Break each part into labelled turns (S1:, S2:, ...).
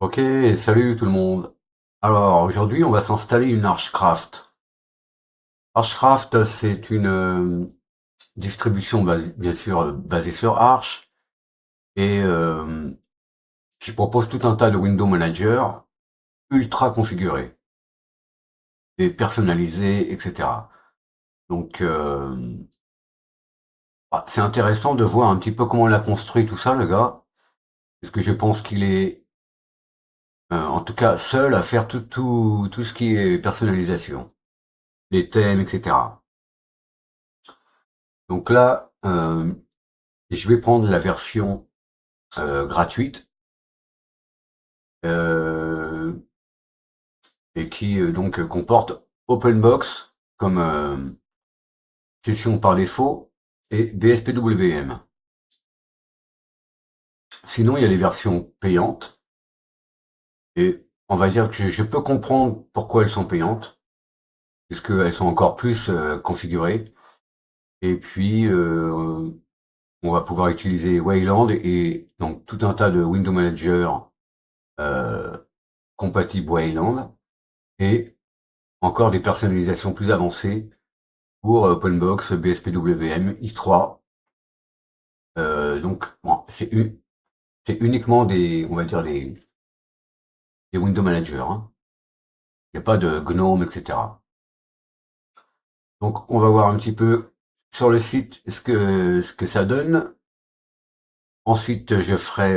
S1: Ok, salut tout le monde. Alors aujourd'hui, on va s'installer une Archcraft. Archcraft, c'est une distribution bien sûr basée sur Arch et qui propose tout un tas de window managers ultra configurés et personnalisés, etc. Donc c'est intéressant de voir un petit peu comment il a construit tout ça, le gars, parce que je pense qu'il est en tout cas seul à faire tout ce qui est personnalisation, les thèmes, etc. Donc là, je vais prendre la version gratuite euh, et qui donc comporte OpenBox comme session par défaut et BSPWM. Sinon, il y a les versions payantes et on va dire que je peux comprendre pourquoi elles sont payantes puisqu'elles sont encore plus configurées. Et puis, on va pouvoir utiliser Wayland et donc tout un tas de window manager euh, compatibles Wayland et encore des personnalisations plus avancées pour OpenBox, BSPWM, I3. Donc, bon, c'est uniquement des, on va dire des window managers, hein. Il n'y a pas de GNOME, etc. Donc, on va voir un petit peu sur le site ce que ça donne. Ensuite, je ferai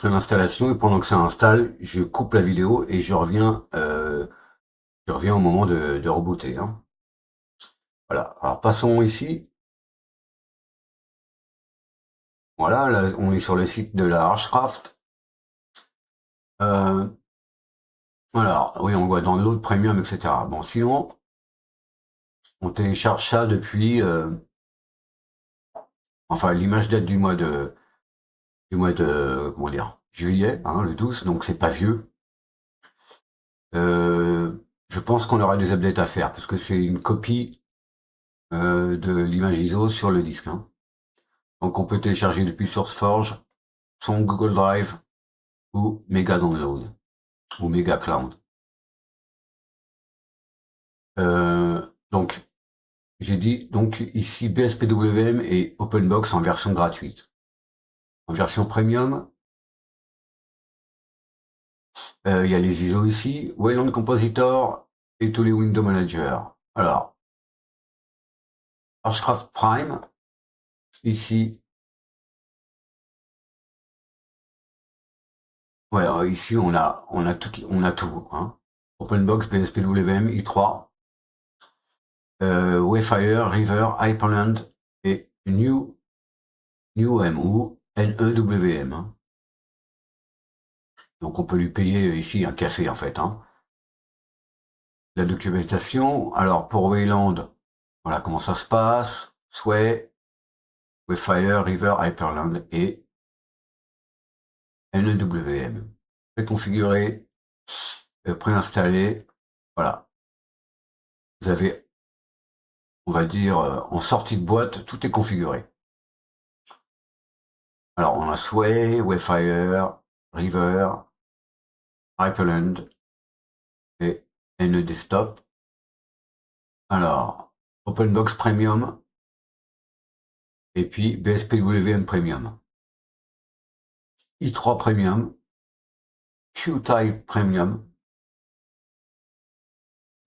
S1: l'installation et pendant que ça installe, je coupe la vidéo et je reviens au moment de rebooter, hein. Voilà. Alors, passons ici. Voilà, là, on est sur le site de la Archcraft. Euh, alors, oui, on voit download, premium, etc. Bon, sinon, on télécharge ça depuis, enfin, l'image date du mois de, comment dire, juillet, hein, le 12, donc c'est pas vieux. Je pense qu'on aura des updates à faire, parce que c'est une copie de l'image ISO sur le disque, hein. Donc on peut télécharger depuis SourceForge, son Google Drive ou Mega Download ou Mega Cloud. Donc j'ai dit donc ici BSPWM et OpenBox en version gratuite. En version premium, il y a les ISO ici, Wayland Compositor et tous les window managers. Alors, Archcraft Prime, ici, ouais, ici on a tout, hein. OpenBox, BSPWM, I3, Wayfire, River, Hyperland et NewM ou NEWM, hein. Donc on peut lui payer ici un café en fait, hein. La documentation, alors pour Wayland, voilà comment ça se passe. Sway, Wayfire, River, Hyperland et NEWM. Préconfiguré, préinstallé. Voilà. Vous avez, on va dire, en sortie de boîte, tout est configuré. Alors, on a Sway, Wayfire, River, Hyperland et NEDesktop. Alors, OpenBox Premium et puis BSPWM Premium. I3 Premium, QType Premium,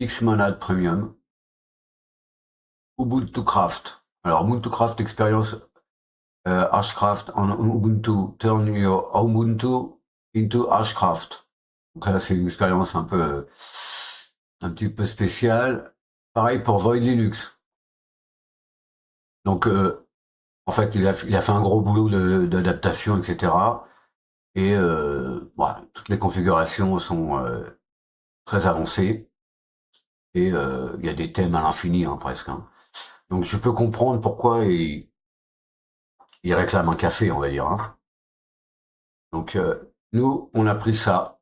S1: Xmonad Premium, Ubuntu Craft. Alors, Ubuntu Craft expérience Archcraft on Ubuntu. Turn your Ubuntu into Archcraft. Donc là, c'est une expérience un petit peu spéciale. Pareil pour Void Linux. Donc, en fait, il a fait un gros boulot d'adaptation, etc. Et voilà, toutes les configurations sont très avancées. Et il y a des thèmes à l'infini, hein, presque, hein. Donc, je peux comprendre pourquoi il réclame un café, on va dire, hein. Donc, nous, on a pris ça,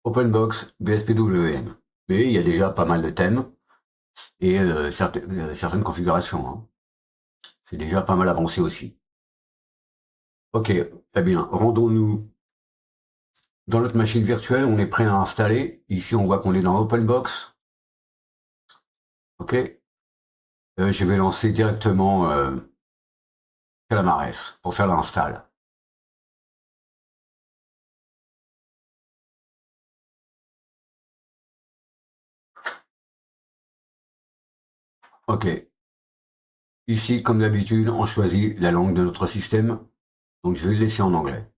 S1: OpenBox BSPWM. Mais il y a déjà pas mal de thèmes et certaines configurations, hein. C'est déjà pas mal avancé aussi. Ok, Eh bien, rendons-nous dans notre machine virtuelle, on est prêt à installer. Ici, on voit qu'on est dans OpenBox. OK. Je vais lancer directement Calamares pour faire l'install. OK. Ici, comme d'habitude, on choisit la langue de notre système. Donc, je vais le laisser en anglais.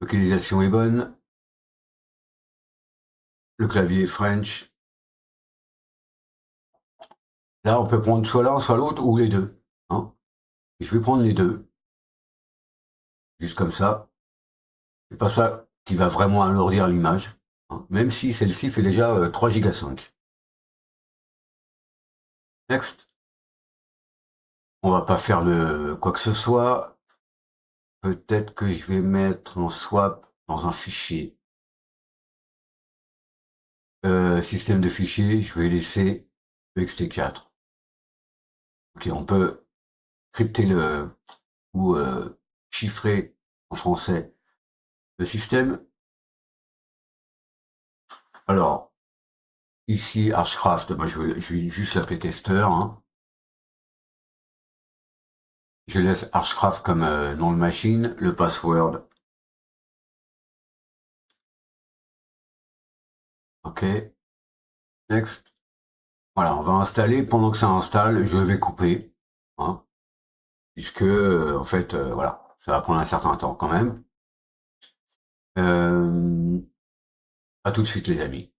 S1: Localisation est bonne. Le clavier est French. Là, on peut prendre soit l'un, soit l'autre, ou les deux. Hein. Je vais prendre les deux. Juste comme ça. C'est pas ça qui va vraiment alourdir l'image. Hein. Même si celle-ci fait déjà 3 Go 5. Next. On va pas faire de quoi que ce soit. Peut-être que je vais mettre en swap dans un fichier. Système de fichiers, je vais laisser ext4. Ok, on peut crypter ou chiffrer en français le système. Alors, ici, Archcraft, moi je vais juste l'appeler testeur. Hein. Je laisse Archcraft comme nom de machine, le password. Ok, next. Voilà, on va installer. Pendant que ça installe, je vais couper. Hein, puisque, en fait, voilà, ça va prendre un certain temps quand même. À tout de suite, les amis.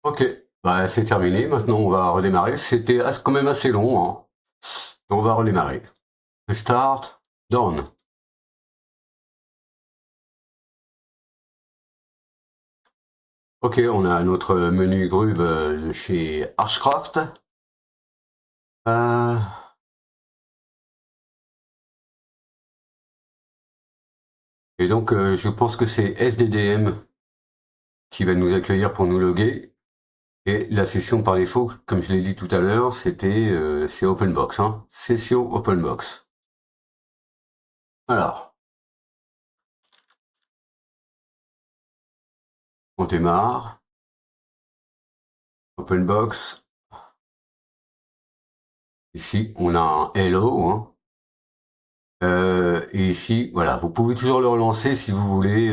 S1: Ok, bah, c'est terminé. Maintenant, on va redémarrer. C'était quand même assez long. Hein. On va redémarrer. Restart, done. Ok, on a notre menu Grub de chez Archcraft. Euh, et donc, je pense que c'est SDDM qui va nous accueillir pour nous loguer. Et la session par défaut, comme je l'ai dit tout à l'heure, c'est OpenBox. Hein. Session OpenBox. Alors, on démarre. OpenBox. Ici, on a un Hello. Hein. Et ici, voilà, vous pouvez toujours le relancer si vous voulez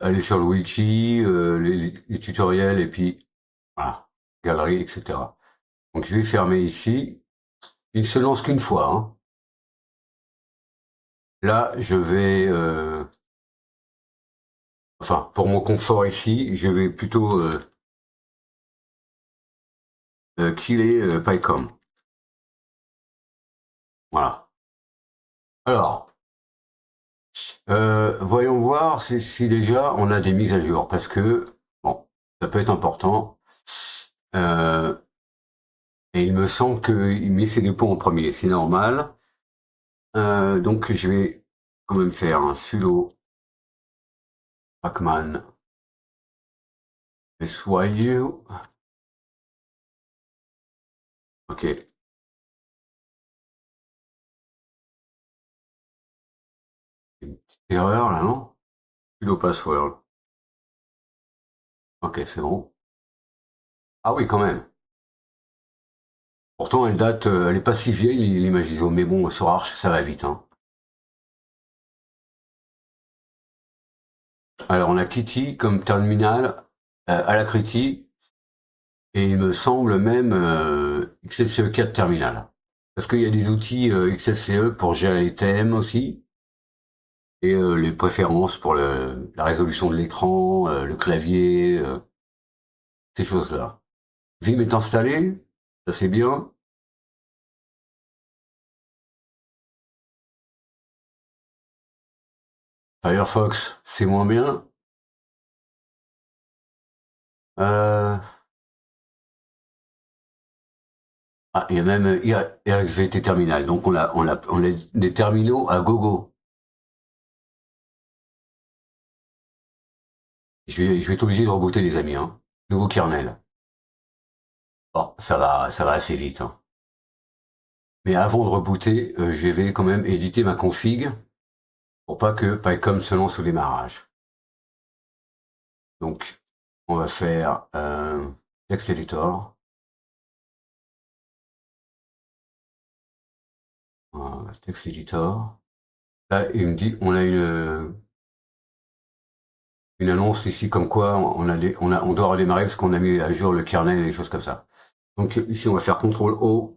S1: aller sur le wiki, les tutoriels, et puis voilà, galerie, etc. Donc je vais fermer ici. Il se lance qu'une fois. Hein. Là, je vais, enfin, pour mon confort ici, je vais plutôt killer PyCom. Voilà. Alors, voyons voir si déjà on a des mises à jour, parce que, bon, ça peut être important. Euh, et il me semble qu'il met ses dépôts en premier, c'est normal. Donc je vais quand même faire un sudo pacman syu. Ok. Une petite erreur là, non? Sudo password. Ok, c'est bon. Ah oui, quand même. Pourtant, elle date, elle est pas si vieille, l'image ISO, mais bon, sur Arch, ça va vite. Hein. Alors, on a Kitty comme terminal, Alacrity, et il me semble même XFCE4 terminal. Parce qu'il y a des outils XFCE pour gérer les thèmes aussi, et les préférences pour la résolution de l'écran, le clavier, ces choses-là. Vim est installé, ça c'est bien. Firefox, c'est moins bien. Euh, Ah, il y a même RxVT Terminal. Donc on a des terminaux à gogo. Je vais être obligé de rebooter les amis. Hein. Nouveau kernel. Bon, ça va assez vite. Hein. Mais avant de rebooter, je vais quand même éditer ma config pour pas que PyCom se lance au démarrage. Donc, on va faire Text Editor. Voilà, Text Editor. Là, il me dit, on a une annonce ici comme quoi on doit redémarrer parce qu'on a mis à jour le kernel et des choses comme ça. Donc ici, on va faire CTRL-O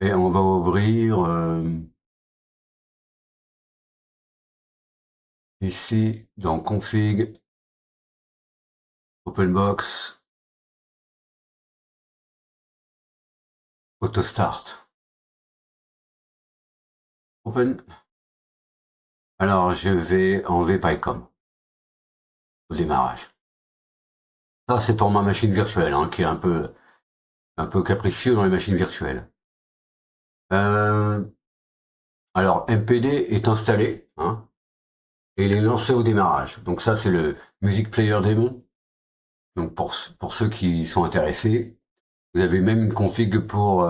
S1: et on va ouvrir ici dans Config, OpenBox, AutoStart. Open. Alors, je vais enlever PyCom au démarrage. Ça, c'est pour ma machine virtuelle, hein, qui est un peu capricieux dans les machines virtuelles. Alors, MPD est installé, hein, et il est lancé au démarrage. Donc ça, c'est le Music Player Daemon. Donc pour ceux qui sont intéressés, vous avez même une config pour,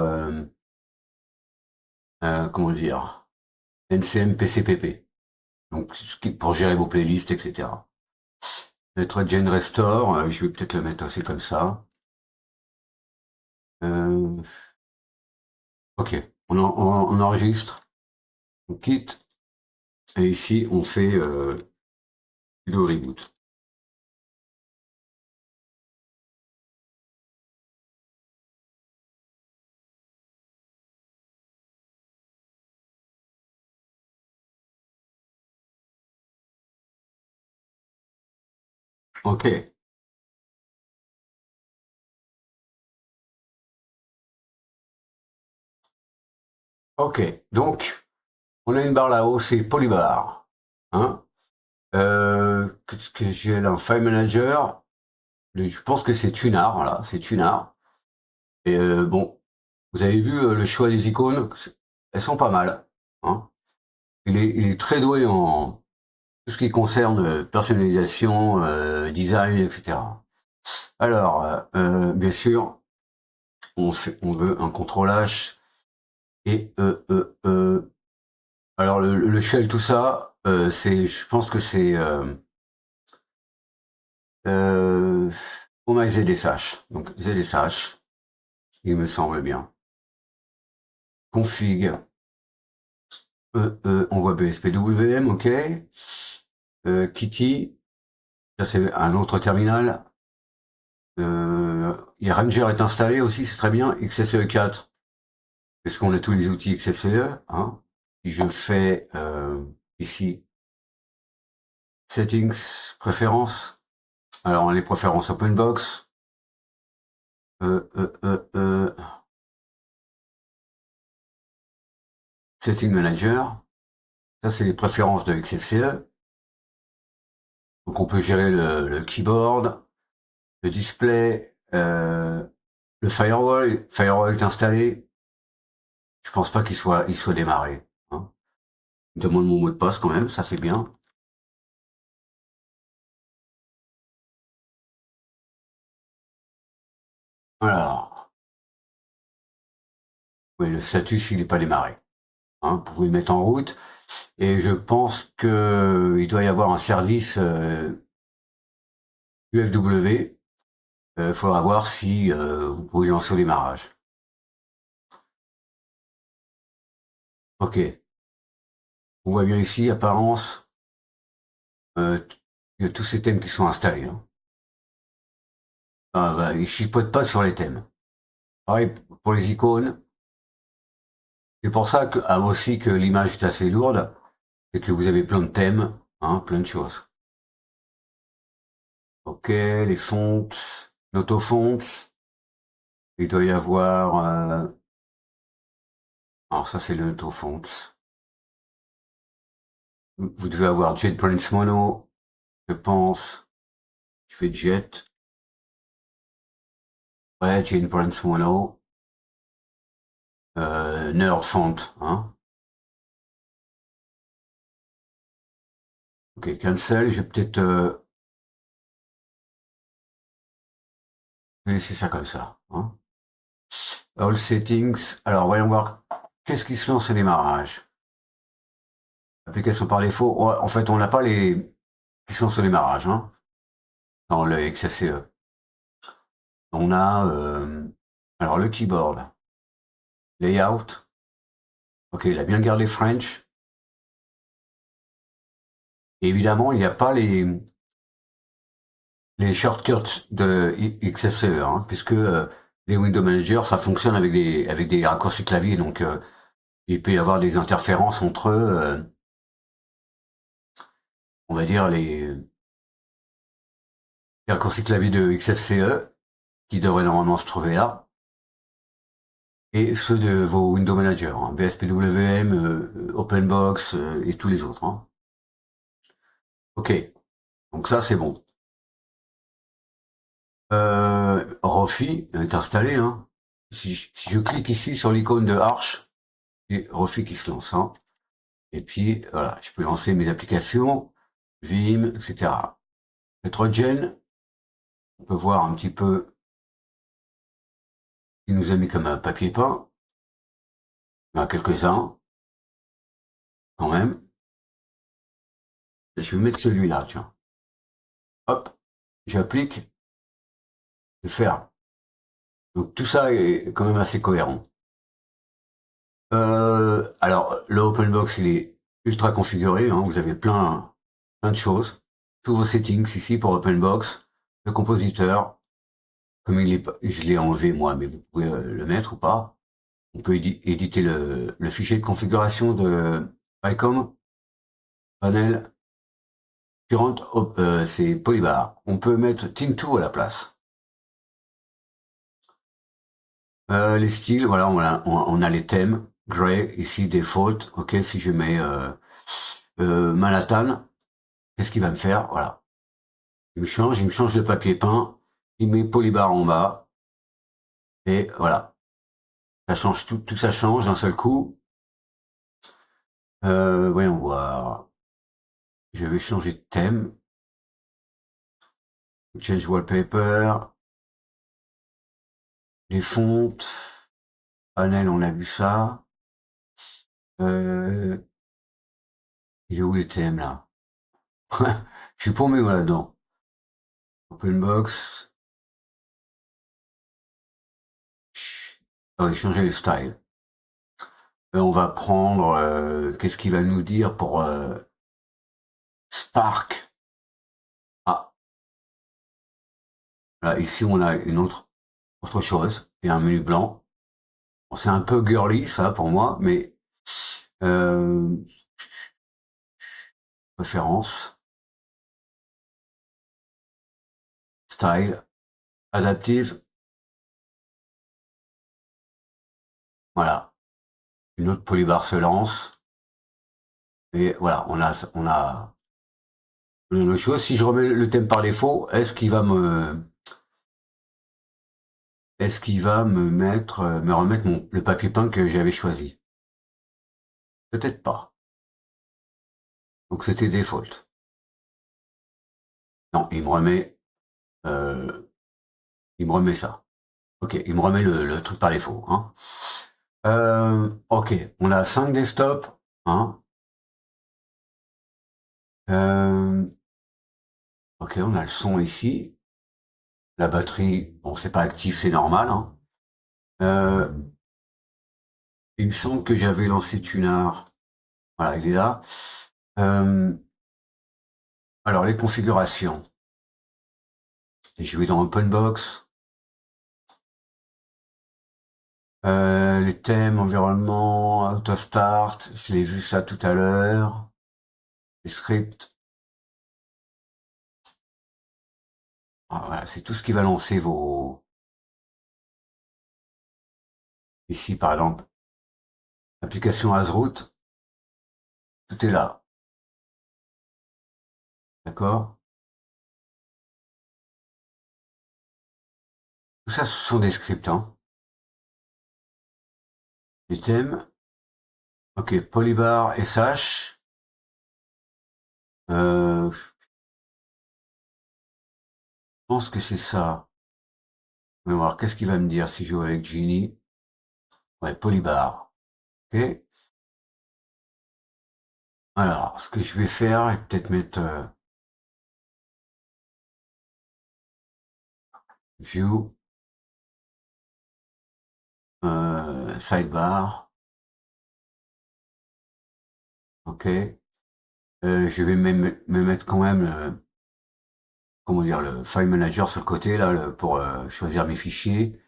S1: comment dire, NCM PCPP. Donc pour gérer vos playlists, etc. Mettre Gen Restore, je vais peut-être le mettre aussi comme ça. Ok, on enregistre, on quitte, et ici on fait le reboot. Ok, ok, donc on a une barre là-haut, c'est Polybar. Hein. Que j'ai là, un File Manager, je pense que c'est Tunar, voilà, c'est Tunar. Et bon, vous avez vu le choix des icônes, elles sont pas mal. Hein. Il est très doué en tout ce qui concerne personnalisation, design, etc. Alors, bien sûr, on veut un contrôle H et alors le shell, tout ça, je pense que c'est on a ZSH, donc ZSH, il me semble bien. Config, on voit BSPWM, ok. Kitty, ça c'est un autre terminal. Ranger est installé aussi, c'est très bien. XFCE4, est-ce qu'on a tous les outils XFCE, hein. Si je fais ici Settings, préférences, alors les préférences OpenBox, Setting Manager, ça c'est les préférences de XFCE. Donc on peut gérer le keyboard, le display, le firewall. Firewall est installé. Je pense pas il soit démarré. Hein. Il demande mon mot de passe quand même, ça c'est bien. Alors, oui, le status il n'est pas démarré. Hein. Vous pouvez le mettre en route. Et je pense que il doit y avoir un service UFW. Il faudra voir si vous pouvez lancer au démarrage. Ok. On voit bien ici, apparence, il y a tous ces thèmes qui sont installés. Hein. Ah, bah, ils chipotent pas sur les thèmes. Pareil pour les icônes. C'est pour ça que, aussi que l'image est assez lourde, c'est que vous avez plein de thèmes, hein, plein de choses. Ok, les fonts, l'autofonts. Il doit y avoir, alors ça c'est l'autofonts. Vous devez avoir JetBrains Mono, je pense. Je fais Jet. Ouais, JetBrains Mono. Nerd Font, hein. Ok, cancel. Je vais peut-être laisser ça comme ça. Hein. All settings. Alors, voyons voir. Qu'est-ce qui se lance au démarrage? Application par défaut. En fait, on n'a pas les qui se lancent au démarrage, hein, dans le XFCE. On a, alors le keyboard. Layout. Ok, il a bien gardé French. Et évidemment, il n'y a pas les shortcuts de XFCE, hein, puisque les Window Manager, ça fonctionne avec des raccourcis clavier, donc il peut y avoir des interférences entre, on va dire, les raccourcis clavier de XFCE, qui devraient normalement se trouver là, et ceux de vos Window Manager, hein, BSPWM, OpenBox et tous les autres. Hein. Ok, donc ça c'est bon. Rofi est installé. Hein. Si je clique ici sur l'icône de Arch, et Rofi qui se lance. Hein. Et puis voilà, je peux lancer mes applications, Vim, etc. Metrogen, on peut voir un petit peu ce qu'il nous a mis comme un papier peint. Il y en a quelques-uns, quand même. Je vais mettre celui-là, tiens. Hop, j'applique, je vais faire. Donc tout ça est quand même assez cohérent. Alors, le OpenBox, il est ultra configuré. Hein, vous avez plein de choses. Tous vos settings ici pour OpenBox. Le compositeur, comme je l'ai enlevé moi, mais vous pouvez le mettre ou pas. On peut éditer le fichier de configuration de PyCom. Panel. Current, c'est Polybar. On peut mettre Tint2 à la place. Les styles, voilà, on a les thèmes. Gray, ici, default. Ok, si je mets Manhattan, qu'est-ce qu'il va me faire? Voilà. Il me change le papier peint. Il met Polybar en bas. Et voilà. Ça change tout ça change d'un seul coup. Voyons voir. Je vais changer de thème. Change wallpaper. Les fontes. Panel, on a vu ça. Il est où les thèmes là? Je suis paumé moi là-dedans. Openbox. On va changer le style. Et on va prendre, qu'est-ce qu'il va nous dire pour Spark? Ah, là, ici on a une autre chose, et un menu blanc. Bon, c'est un peu girly ça pour moi, mais euh, préférence, style, adaptive, voilà. Une autre polybar se lance, et voilà, on a une autre chose. Si je remets le thème par défaut, est-ce qu'il va me remettre le papier peint que j'avais choisi? Peut-être pas. Donc c'était default. Non, il me remet ça. Ok, il me remet le truc par défaut. Hein. Ok, on a 5 desktops. Hein. Euh, ok, on a le son ici. La batterie, bon, c'est pas actif, c'est normal. Hein. Euh, il me semble que j'avais lancé Tunar. Voilà, il est là. Euh, alors, les configurations. Je vais dans OpenBox. Les thèmes, environnement, AutoStart. Je l'ai vu ça tout à l'heure. Les scripts. Ah, voilà, c'est tout ce qui va lancer vos... Ici, par exemple, application Azroot. Tout est là. D'accord? Tout ça, ce sont des scripts. Hein. Les thèmes. Ok, Polybar SH. Je pense que c'est ça. On va voir qu'est-ce qu'il va me dire si je joue avec Genie. Ouais, polybar. Ok. Alors, ce que je vais faire, est peut-être mettre view, sidebar. Ok. Je vais me mettre quand même comment dire, le file manager sur le côté là pour choisir mes fichiers.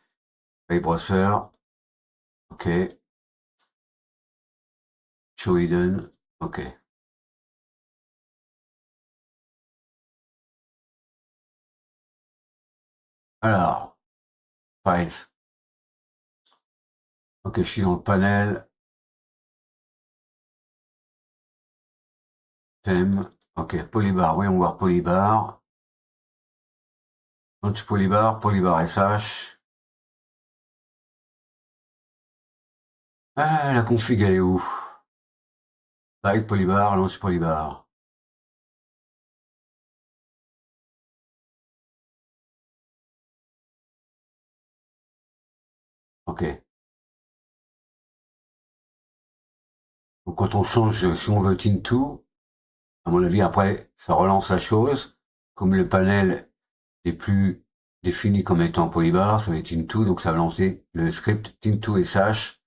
S1: File browser. Ok. Show hidden. Ok. Alors, files. Ok, je suis dans le panel. Thème. Ok, polybar. Oui, on va voir polybar. Launch polybar, polybar SH. Ah, la config, elle est où? File polybar, launch polybar. Ok. Donc quand on change, si on veut Tint2, à mon avis, après, ça relance la chose. Comme le panel est plus défini comme étant polybar, ça va être Tint2, donc ça va lancer le script Tint2 SH.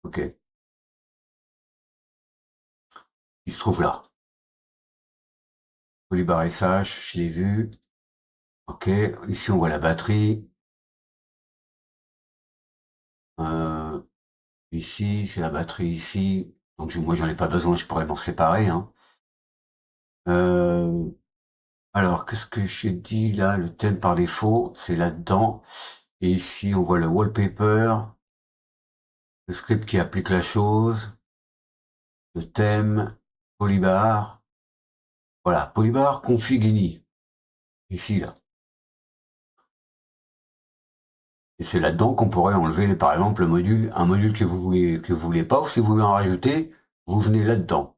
S1: Ok. Il se trouve là. Polybar SH, je l'ai vu. Ok. Ici, on voit la batterie. Euh, Ici, c'est la batterie ici. Donc moi, j'en ai pas besoin, je pourrais m'en séparer, hein. Euh, alors, qu'est-ce que j'ai dit là? Le thème par défaut, c'est là-dedans. Et ici, on voit le wallpaper, le script qui applique la chose, le thème, polybar. Voilà, polybar config ini. Ici, là. Et c'est là-dedans qu'on pourrait enlever, par exemple, un module que vous voulez pas, ou si vous voulez en rajouter, vous venez là-dedans.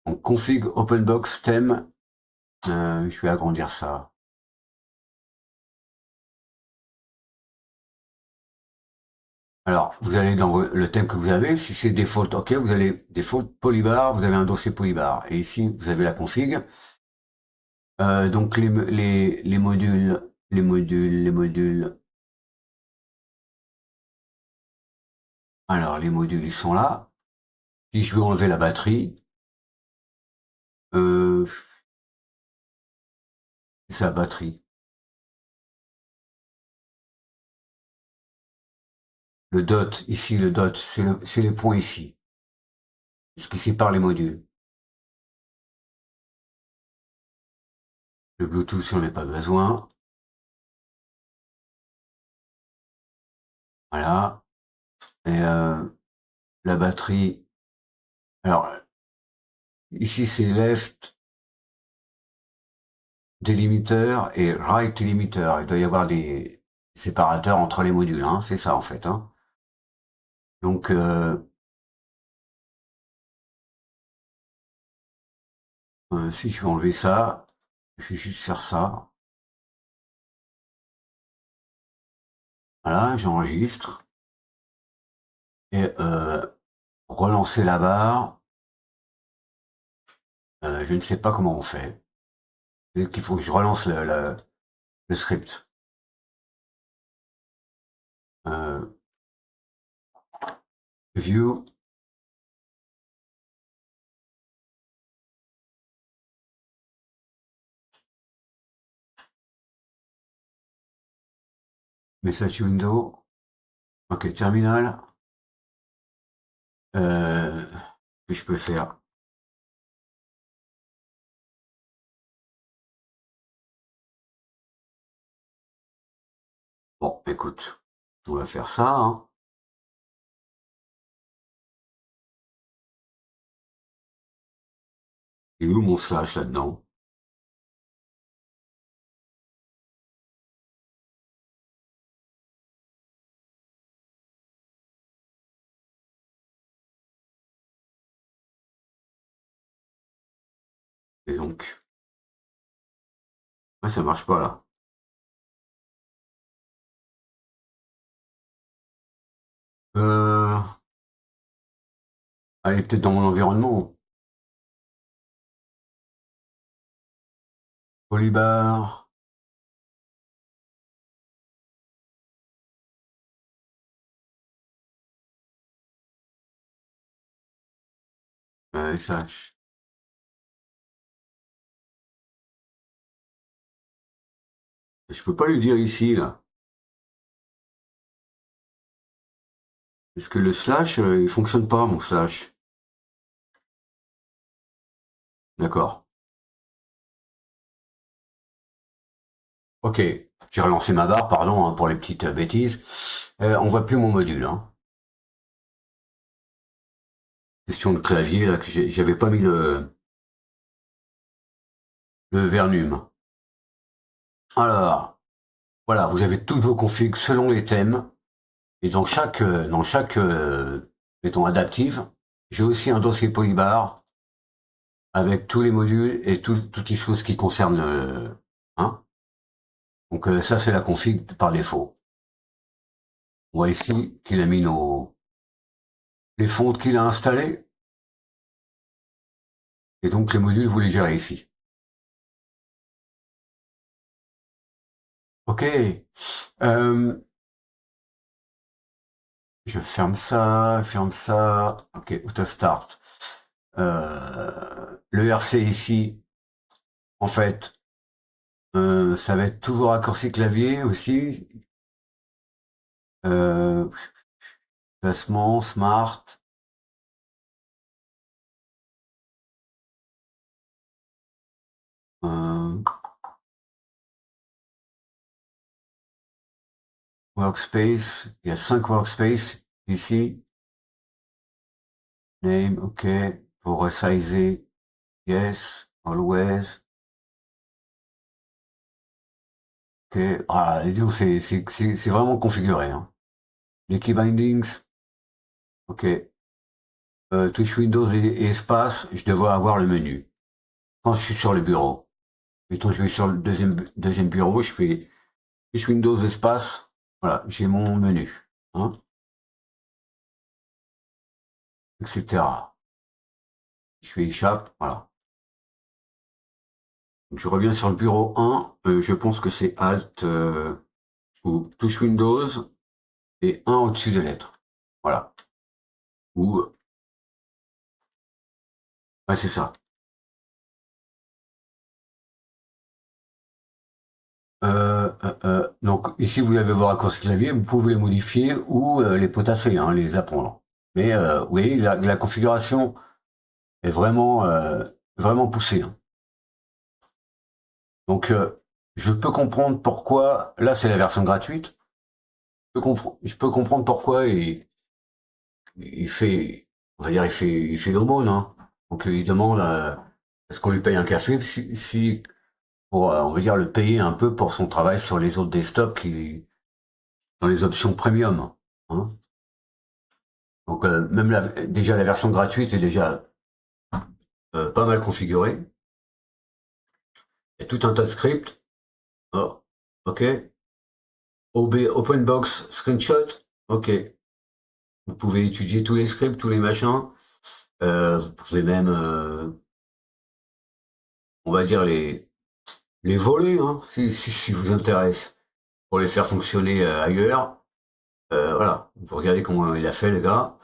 S1: Donc, config openbox thème, je vais agrandir ça. Alors, vous allez dans le thème que vous avez, si c'est default, ok, vous allez default polybar, vous avez un dossier polybar. Et ici, vous avez la config. Donc les modules, les modules. Alors les modules, ils sont là. Si je veux enlever la batterie, euh, c'est sa batterie. Le dot, ici, le dot, c'est les points ici. C'est ce qui sépare les modules. Le Bluetooth, on n'a pas besoin. Voilà. Et la batterie. Alors, ici, c'est left délimiter et right délimiter. Il doit y avoir des séparateurs entre les modules, hein. C'est ça, en fait, hein. Donc, si je veux enlever ça, je vais juste faire ça. Voilà, j'enregistre. Et relancer la barre. Je ne sais pas comment on fait. Peut-être qu'il faut que je relance le script. Euh, View. Message window. Ok, terminal. Que je peux faire. Bon, écoute, on va faire ça, hein. Et où mon slash là-dedans? Et donc, ouais, ça marche pas là. Elle est peut-être dans mon environnement. Polybar. SH. Je peux pas lui dire ici, là. Parce que le slash, il fonctionne pas, mon slash. D'accord. Ok. J'ai relancé ma barre, pardon hein, pour les petites bêtises. On voit plus mon module. Hein. Question de clavier, là, que j'avais pas mis le Vernum. Alors, voilà, vous avez toutes vos configs selon les thèmes. Et dans chaque mettons, adaptive, j'ai aussi un dossier Polybar avec tous les modules et toutes les choses qui concernent hein. Donc ça, c'est la config par défaut. On voit ici qu'il a mis les fontes qu'il a installées. Et donc les modules, vous les gérez ici. Ok. Je ferme ça, ferme ça. Ok, auto start. Le RC ici, en fait, ça va être tous vos raccourcis clavier aussi. Placement, smart. Workspace. Il y a 5 workspaces ici. Name, ok. Pour resizer, yes, always. Ok. Ah, disons, c'est vraiment configuré. Hein. Les key bindings, ok. Touche Windows et espace, je devrais avoir le menu. Quand je suis sur le bureau. Mettons, je vais sur le deuxième bureau, je fais touche Windows espace. Voilà, j'ai mon menu. Hein, etc. Je fais échappe, voilà. Donc, je reviens sur le bureau 1. Je pense que c'est Alt ou touche Windows et 1 au-dessus des lettres. Voilà. Ou, ouais, c'est ça. Donc ici vous avez vos raccourcis clavier, vous pouvez les modifier ou les potasser, hein, les apprendre. Mais oui, la configuration est vraiment poussée. Hein. Donc je peux comprendre pourquoi, là c'est la version gratuite, je peux comprendre pourquoi il fait, on va dire, il fait l'aumône. Hein. Donc il demande est-ce qu'on lui paye un café si pour, on va dire, le payer un peu pour son travail sur les autres desktops dans les options premium. Hein. Donc même déjà la version gratuite est déjà pas mal configurée. Il y a tout un tas de scripts. Oh, ok. OpenBox Screenshot. Ok. Vous pouvez étudier tous les scripts, tous les machins. Vous pouvez même, on va dire, les voler, hein, si vous intéresse, pour les faire fonctionner ailleurs. Voilà. Vous regardez comment il a fait, le gars.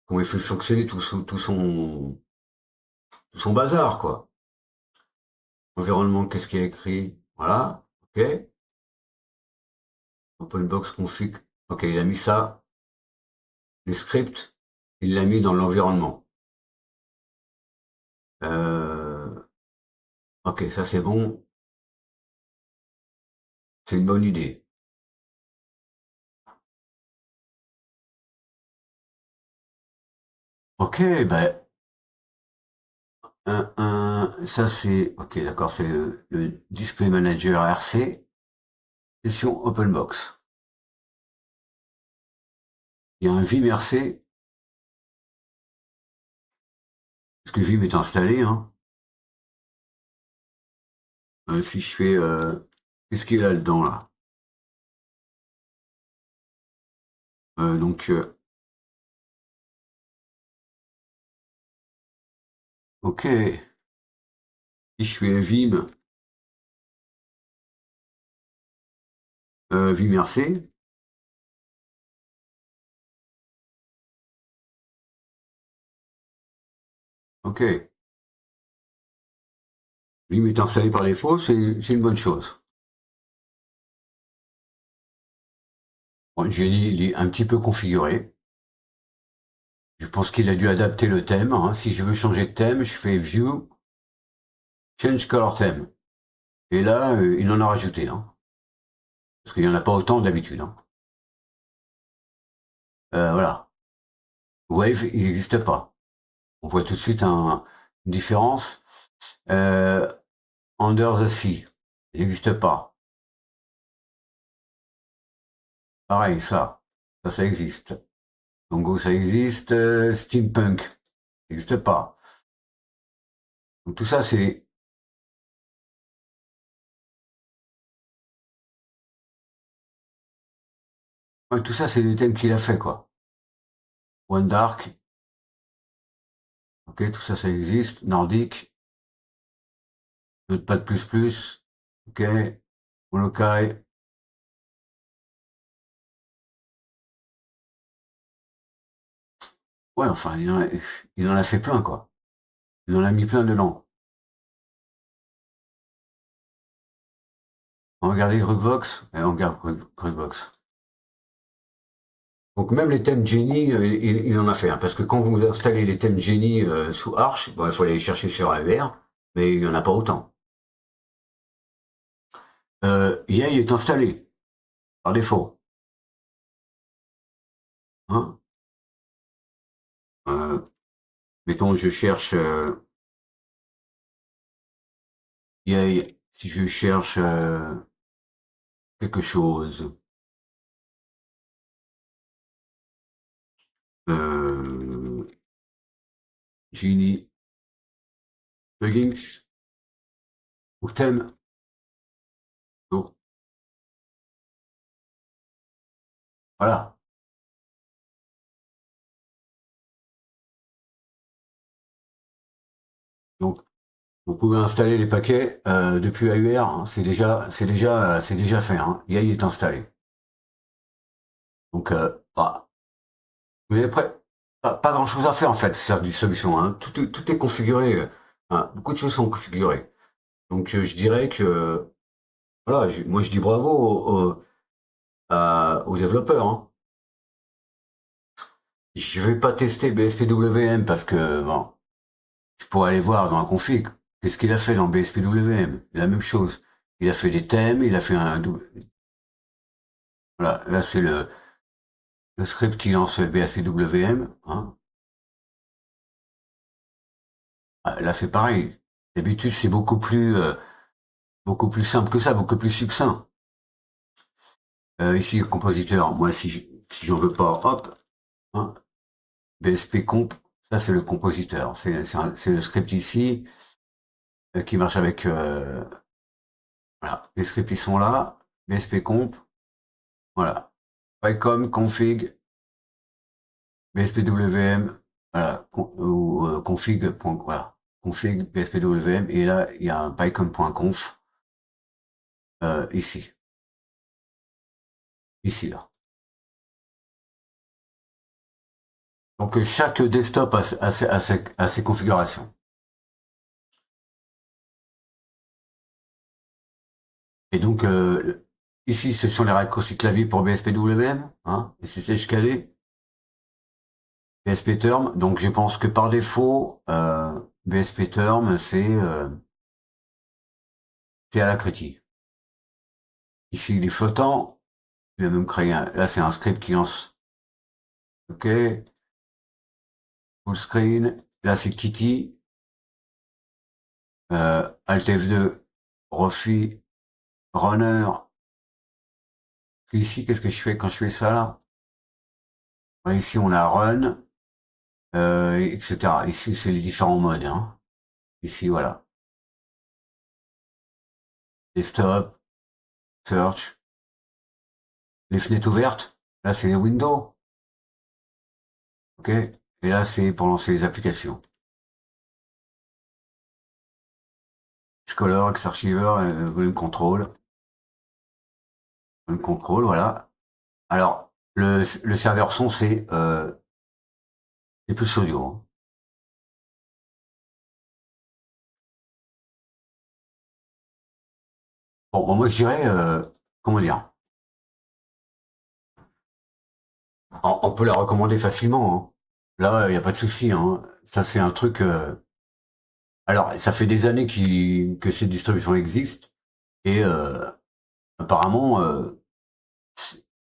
S1: Comment il fait fonctionner tout son bazar, quoi. Environnement, qu'est-ce qu'il y a écrit? Voilà. Ok. OpenBox config. Ok, il a mis ça. Les scripts, il l'a mis dans l'environnement. Ok, ça c'est bon. C'est une bonne idée. Ok, ben, ça c'est, ok, d'accord, c'est le Display Manager RC, session OpenBox. Il y a un Vim RC, parce que Vim est installé, hein. Si je fais, qu'est-ce qu'il y a là-dedans, là? Donc, Ok. Si je fais Vim, Vim RC. Ok. Vim est installé par défaut, c'est une bonne chose. Bon, Jenny, il est un petit peu configuré. Je pense qu'il a dû adapter le thème, hein. Si je veux changer de thème, je fais View, Change Color Theme. Et là, il en a rajouté, hein. Parce qu'il n'y en a pas autant d'habitude, hein. Voilà. Wave, il n'existe pas. On voit tout de suite une différence. Euh, Under the Sea, il n'existe pas. Pareil, ça existe. Tongo, ça existe. Steampunk, ça n'existe pas. Donc tout ça, ouais, tout ça, c'est des thèmes qu'il a fait, quoi. One Dark, ok, tout ça, ça existe. Nordique, pas de plus plus, ok. Molokai, ouais, enfin, il en a fait plein, quoi. Il en a mis plein dedans. On regardait Groovebox, et on regarde Groovebox. Donc même les thèmes Genie, il en a fait, hein, parce que quand vous installez les thèmes Genie sous Arch, bon, il faut aller les chercher sur AVR, mais il n'y en a pas autant. Yay est installé, par défaut. Hein. Euh, Mettons, je cherche Yay, si je cherche quelque chose, euh, Genie, plugins, ou thème, donc, voilà. Donc, vous pouvez installer les paquets depuis AUR, hein, c'est déjà fait. Hein. Yay est installé. Donc, bah, mais après, pas grand-chose à faire en fait, c'est du solution. Hein. Tout est configuré. Hein, beaucoup de choses sont configurées. Donc, je dirais que, voilà, moi je dis bravo aux développeurs. Hein. Je vais pas tester BSPWM parce que, bon, je pourrais aller voir dans la config. Qu'est-ce qu'il a fait dans BSPWM? La même chose. Il a fait des thèmes, il a fait un double. Voilà, là c'est le script qui lance BSPWM. Hein. Ah, là c'est pareil. D'habitude c'est beaucoup plus simple que ça, beaucoup plus succinct. Ici, compositeur, moi si j'en veux pas, hop, hein, BSP comp, ça c'est le compositeur. C'est le script ici qui marche avec. Voilà, les scripts ils sont là. BSP comp, voilà. Pycom, config, BSPWM, voilà, ou config, voilà, config BSPWM, et là il y a un pycom.conf ici, ici là. Donc chaque desktop a ses configurations. Et donc ici ce sont les raccourcis clavier pour BSPWM, hein, SSH calé, BSP term. Donc je pense que par défaut BSP term c'est à la critique. Ici il est flottant, il a même créé là c'est un script qui lance. Ok, full screen. Là c'est Kitty, Alt F2, Rofi, Runner. Ici qu'est-ce que je fais quand je fais ça là? Ouais, ici on a Run, etc. Ici c'est les différents modes. Hein. Ici voilà. Desktop, Search, les fenêtres ouvertes. Là, c'est les Windows. OK? Et là, c'est pour lancer les applications. Scholar, Xarchiver, Volume Control. Volume Control, voilà. Alors, le serveur son, c'est plus audio, hein. Bon, moi je dirais, comment dire, on peut la recommander facilement, hein. Là, il n'y a pas de souci, hein. Ça, c'est un truc. Alors, ça fait des années que ces distributions existent et apparemment,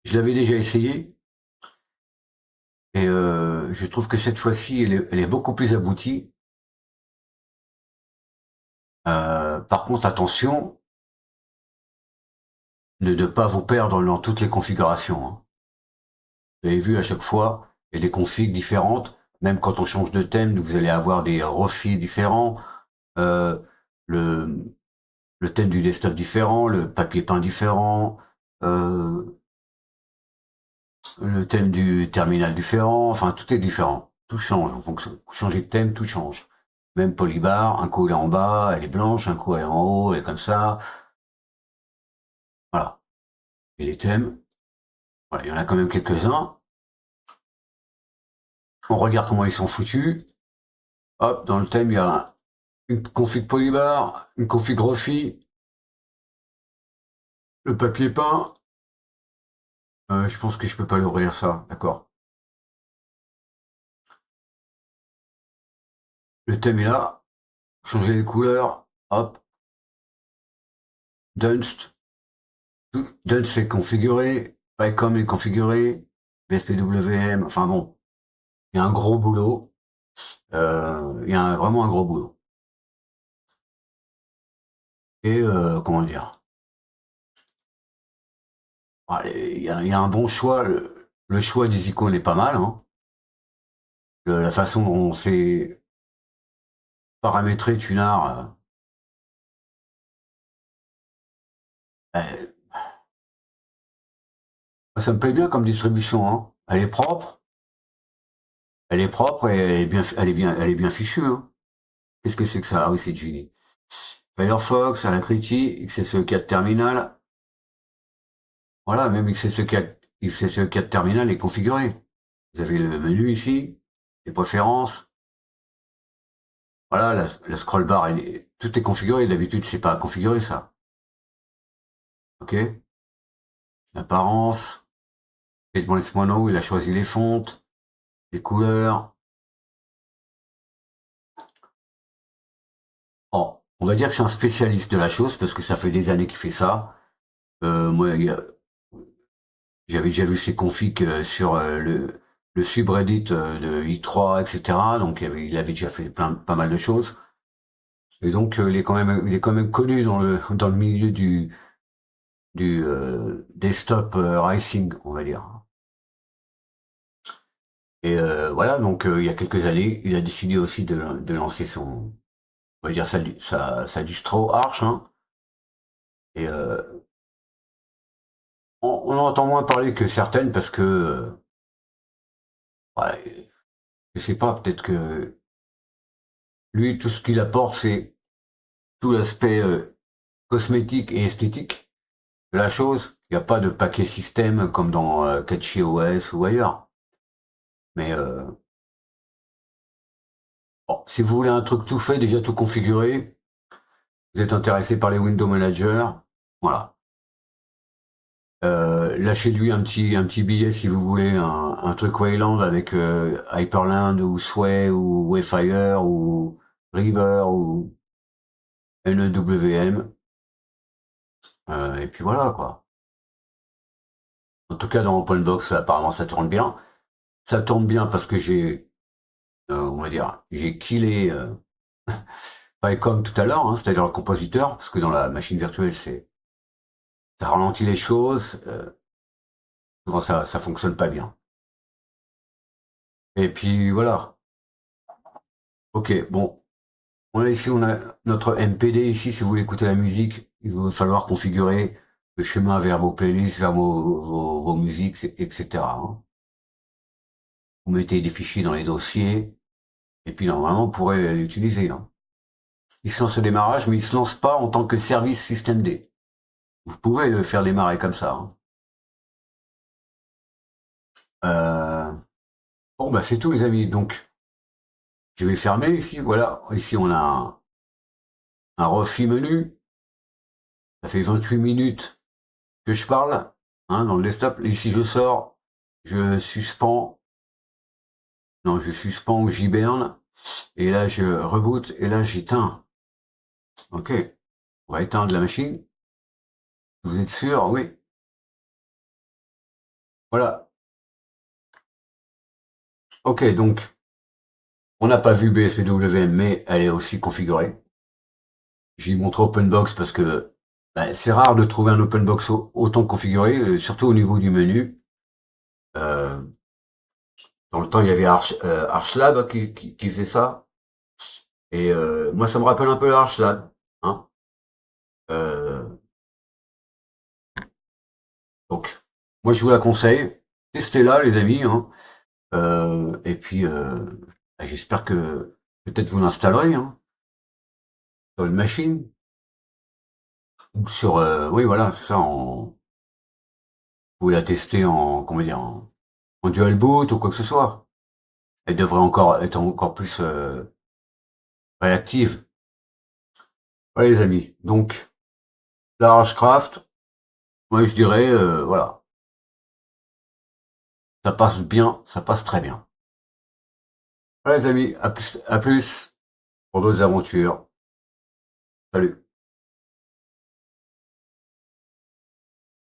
S1: je l'avais déjà essayé et je trouve que cette fois-ci, elle est beaucoup plus aboutie. Par contre, attention de ne pas vous perdre dans toutes les configurations, hein. Vous avez vu à chaque fois, il y a des configs différentes. Même quand on change de thème, vous allez avoir des refis différents, euh, le, le thème du desktop différent, le papier peint différent, euh, le thème du terminal différent. Enfin, tout est différent. Tout change en fonction. Vous changez de thème, tout change. Même Polybar, un coup elle est en bas, elle est blanche, un coup elle est en haut, elle est comme ça. Voilà. Et les thèmes, voilà, il y en a quand même quelques-uns. On regarde comment ils sont foutus. Hop, dans le thème, il y a une config Polybar, une config Rofi, le papier peint. Je pense que je peux pas l'ouvrir ça, d'accord. Le thème est là. Changer les couleurs. Hop. Dunst. Dunst c'est configuré. PyCom est configuré. VSPWM. Enfin bon, il y a un gros boulot. Il y a vraiment un gros boulot. Et comment dire, il y a un bon choix. Le choix des icônes est pas mal, hein. La façon dont c'est paramétré Tunard, euh, ça me plaît bien comme distribution, hein. Elle est propre et elle est bien fichue, hein. Qu'est-ce que c'est que ça? Ah oui, c'est Genie. Firefox, Alacrity, XSE4 Terminal. Voilà, même XSE4 Terminal est configuré. Vous avez le menu ici, les préférences. Voilà, la scroll bar, tout est configuré. D'habitude, c'est pas configuré ça. Ok? L'apparence. Edmond Mono, il a choisi les fontes, les couleurs. Bon, on va dire que c'est un spécialiste de la chose parce que ça fait des années qu'il fait ça. Moi, j'avais déjà vu ses configs sur le subreddit de i3, etc. Donc il avait déjà fait pas mal de choses. Et donc il est quand même connu dans le milieu du desktop racing, on va dire. Et voilà, donc il y a quelques années, il a décidé aussi de lancer on va dire sa distro Arch, hein. Et on en entend moins parler que certaines parce que, ouais, je sais pas, peut-être que lui, tout ce qu'il apporte, c'est tout l'aspect cosmétique et esthétique de la chose. Il n'y a pas de paquet système comme dans CatchyOS ou ailleurs. Mais bon, si vous voulez un truc tout fait, déjà tout configuré, vous êtes intéressé par les Window Manager, voilà. Lâchez-lui un petit billet si vous voulez un truc Wayland avec Hyperland ou Sway ou Wayfire ou River ou NEWM. Et puis voilà quoi. En tout cas dans OpenBox apparemment ça tourne bien. Ça tourne bien parce que on va dire, j'ai killé PyCom tout à l'heure, hein, c'est-à-dire le compositeur, parce que dans la machine virtuelle ça ralentit les choses. Souvent ça fonctionne pas bien. Et puis voilà. Ok, bon. On a notre MPD ici, si vous voulez écouter la musique, il va falloir configurer le chemin vers vos playlists, vers vos musiques, etc., hein. Vous mettez des fichiers dans les dossiers, et puis normalement, vous pourrez l'utiliser, hein. il se lance au démarrage, mais il se lance pas en tant que service système D. Vous pouvez le faire démarrer comme ça, hein. Bon, bah, c'est tout, les amis. Donc, je vais fermer ici. Voilà. Ici, on a un refit menu. Ça fait 28 minutes que je parle, hein, dans le desktop. Ici, je sors. Je suspends. Non, je suspends ou j'hiberne. Et là, je reboot. Et là, j'éteins. OK. On va éteindre la machine. Vous êtes sûr? Oui. Voilà. OK, donc, on n'a pas vu BSPWM, mais elle est aussi configurée. J'ai montré OpenBox parce que bah, c'est rare de trouver un OpenBox autant configuré, surtout au niveau du menu. Euh, dans le temps, il y avait Archlab qui faisait ça. Et moi, ça me rappelle un peu Archlab, hein. Euh, donc, moi, je vous la conseille. Testez-la, les amis, hein. Et puis, bah, j'espère que peut-être vous l'installerez, hein, sur une machine. Ou sur, oui, voilà, ça, vous pouvez la tester en, comment dire, en dual boot ou quoi que ce soit. Elle devrait encore être encore plus réactive. Voilà les amis. Donc la Hashcraft, moi je dirais voilà, ça passe bien, ça passe très bien. Voilà les amis, à plus pour d'autres aventures. Salut.